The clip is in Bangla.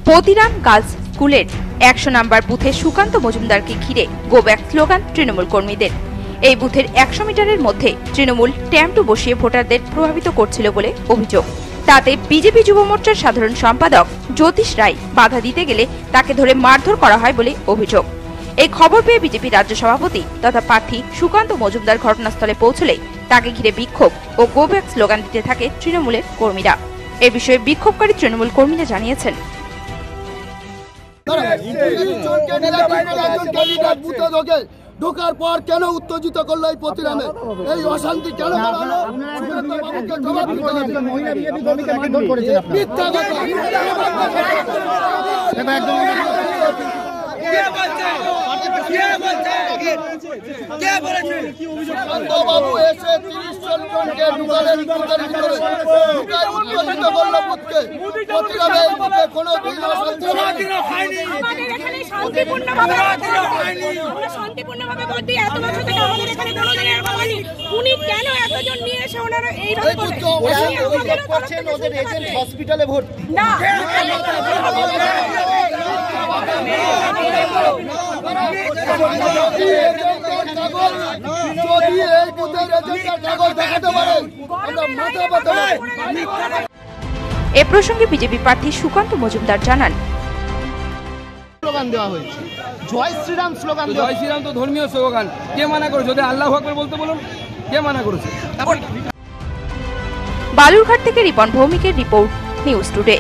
পতিরাম গার্লস স্কুলের 100 নম্বর বুথে সুকান্ত মজুমদারকে ঘিরে গো ব্যাক স্লোগান তৃণমূল কর্মীদের। এই বুথের 100 মিটারের মধ্যে তৃণমূল ট্যাম্পু বসিয়ে ভোটারদের প্রভাবিত করছিল বলে অভিযোগ। তাতে বিজেপি যুব মোর্চার সাধারণ সম্পাদক জ্যোতিষ রায় বাধা দিতে গেলে তাকে ধরে মারধর করা হয় বলে অভিযোগ। এই খবর পেয়ে বিজেপি রাজ্য সভাপতি তথা প্রার্থী সুকান্ত মজুমদার ঘটনাস্থলে পৌঁছলে তাকে ঘিরে বিক্ষোভ ও গো ব্যাক স্লোগান দিতে থাকে তৃণমূলের কর্মীরা। এ বিষয়ে বিক্ষোভকারী তৃণমূল কর্মীরা জানিয়েছেন, ঢোকার পর কেন উত্তেজিত করলো এই প্রতিরামে, এই অশান্তি কেন বাবু এসে 30 জনকে ঢুকালেন বুথের ভিতরে, ঢুকায় উত্তেজিত করলো বুথকে। প্রতিরামে এই বুথে কোনো দিন অশান্তি হয়নি। শান্তিপূর্ণভাবে ভোট দিয়ে এত বছর থেকে আমাদের এখানে কোনোদিন এরকম হয়নি। উনি কেন এতজন নিয়ে এসে ওনারা এইভাবে করছেন? ওদের এজেন্ট হসপিটালে ভর্তি না, যদি এই বুথের এজেন্টের কাগজ দেখাতে পারেন আমরা মাথা ব্যথা। এ প্রসঙ্গে বিজেপি প্রার্থী সুকান্ত মজুমদার জানান, স্লোগান দেওয়া হয়েছে, জয় শ্রীরাম স্লোগান। জয় শ্রীরাম তো ধর্মীয় স্লোগান, কে মানা করেছে? যদি আল্লাহু আকবার বলতে বলুন, কে মানা করেছে? বালুরঘাট থেকে রিপন ভৌমিকের রিপোর্ট, নিউজ টুডে।